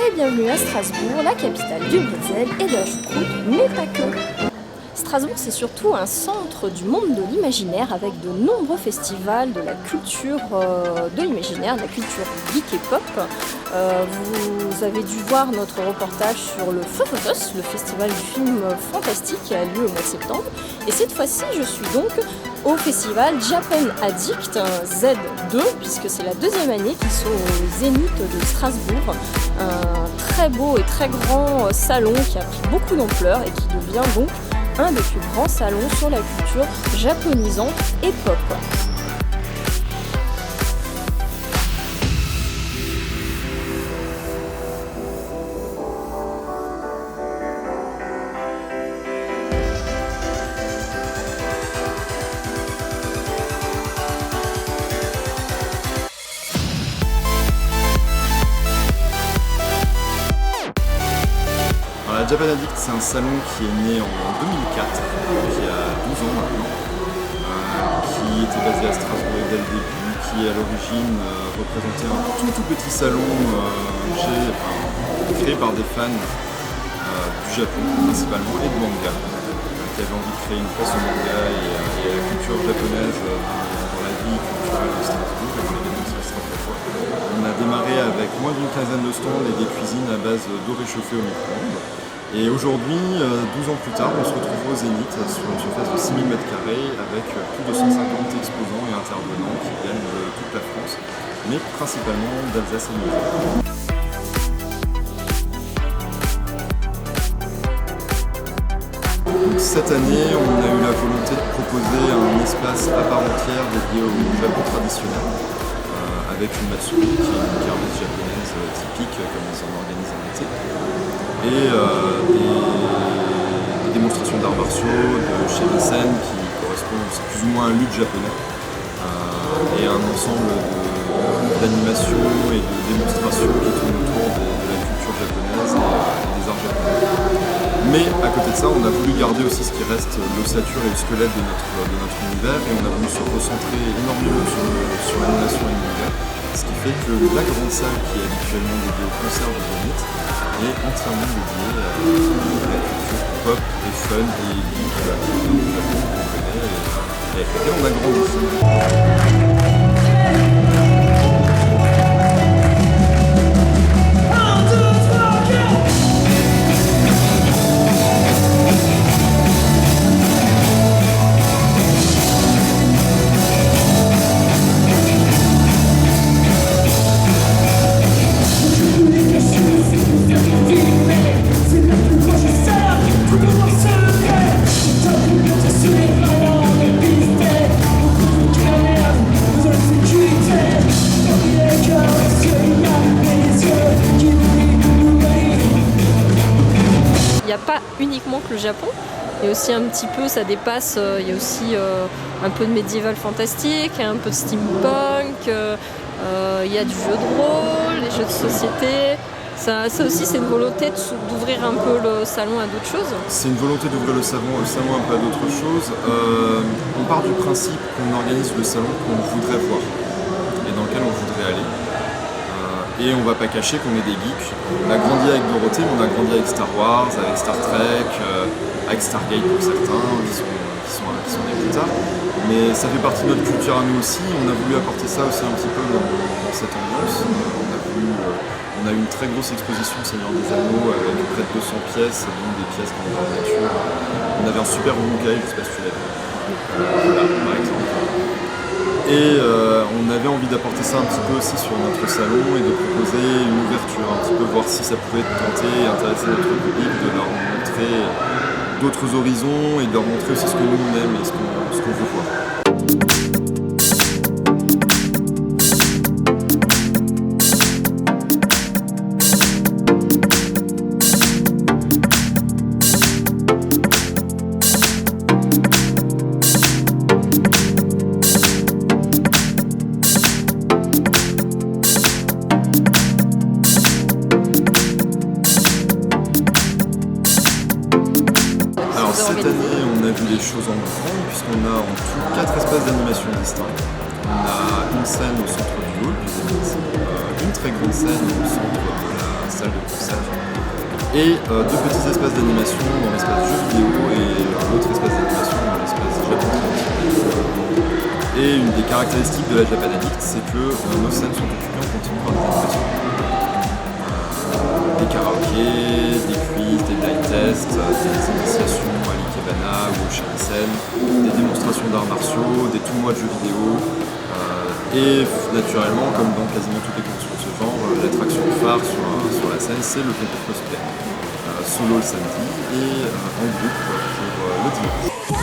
et bienvenue à Strasbourg, la capitale du bretzel et de la choucroute, mais pas que. Strasbourg, c'est surtout un centre du monde de l'imaginaire avec de nombreux festivals de la culture de l'imaginaire, de la culture geek et pop. Vous avez dû voir notre reportage sur le Fofotos, le festival du film fantastique qui a lieu au mois de septembre. Et cette fois-ci, je suis donc au festival Japan Addict Z2, puisque c'est la deuxième année qu'ils sont au Zénith de Strasbourg. Un très beau et très grand salon qui a pris beaucoup d'ampleur et qui devient donc un des plus grands salons sur la culture japonisante et pop. La Japan Addict, c'est un salon qui est né en 2004, qui a 12 ans maintenant, qui était basé à Strasbourg dès le début, qui à l'origine représentait un tout petit salon créé par des fans du Japon principalement et de manga, qui avaient envie de créer une place au manga et à la culture japonaise dans la vie culturelle de Strasbourg et dans l'événementiel strasbourgeois. On a démarré avec moins d'une quinzaine de stands et des cuisines à base d'eau réchauffée au micro-ondes. Et aujourd'hui, 12 ans plus tard, on se retrouve au Zénith sur une surface de 6000 m² avec plus de 150 exposants et intervenants qui viennent de toute la France, mais principalement d'Alsace et Moselle. Cette année, on a eu la volonté de proposer un espace à part entière dédié au Japon traditionnel, avec une matsuri qui est une kermesse japonaise typique comme ils en organisent en été, et des démonstrations d'arts martiaux, de shinisen qui correspondent, c'est plus ou moins un lutte japonais, et un ensemble d'animations et de démonstrations qui tournent autour de la culture japonaise et des arts japonais. Mais à côté de ça, on a voulu garder aussi ce qui reste l'ossature et le squelette de notre univers, et on a voulu se recentrer énormément sur l'animation et le manga, ce qui fait que la grande salle qui est habituellement dédiée au concert de Zénith est entièrement dédiée à la culture pop et fun et geek du Japon qu'on connaît et avec laquelle on a grandi. Il n'y a pas uniquement que le Japon, il y a aussi un petit peu, ça dépasse, il y a aussi un peu de médiéval fantastique, un peu de steampunk, il y a du jeu de rôle, les jeux de société. Ça aussi, c'est une volonté d'ouvrir un peu le salon à d'autres choses. C'est une volonté d'ouvrir le salon un peu à d'autres choses. On part du principe qu'on organise le salon qu'on voudrait voir et dans lequel on voudrait aller. Et on va pas cacher qu'on est des geeks. On a grandi avec Dorothée, mais on a grandi avec Star Wars, avec Star Trek, avec Stargate pour certains, qui sont nés plus tard. Mais ça fait partie de notre culture à nous aussi. On a voulu apporter ça aussi un petit peu dans cette ambiance. On a eu une très grosse exposition Seigneur des Anneaux avec près de 200 pièces, dont des pièces dans la nature. On avait un super bouquet, je ne sais pas si tu l'as vu. Voilà, par exemple. Et on avait envie d'apporter ça un petit peu aussi sur notre salon et de proposer une ouverture, un petit peu voir si ça pouvait tenter et intéresser notre public, de leur montrer d'autres horizons et de leur montrer aussi ce que nous on aime et ce qu'on veut voir. Cette année, on a vu les choses en grand, puisqu'on a en tout 4 espaces d'animation distincts. On a une scène au centre du hall, une très grande scène au centre de la salle de concert. et deux petits espaces d'animation dans l'espace jeux vidéo et l'autre espace d'animation dans l'espace Japon traditionnel. Et une des caractéristiques de la Japan Addict, c'est que nos scènes sont occupées en continu par des animations. Des karaokés, des quiz, des blind tests, des initiations à l'Ikebana ou au Shinsen, des démonstrations d'arts martiaux, des tournois de jeux vidéo, et naturellement, comme dans quasiment toutes les conventions de ce genre, l'attraction phare sur la scène, c'est le concours cosplay, solo le samedi et en groupe pour le dimanche.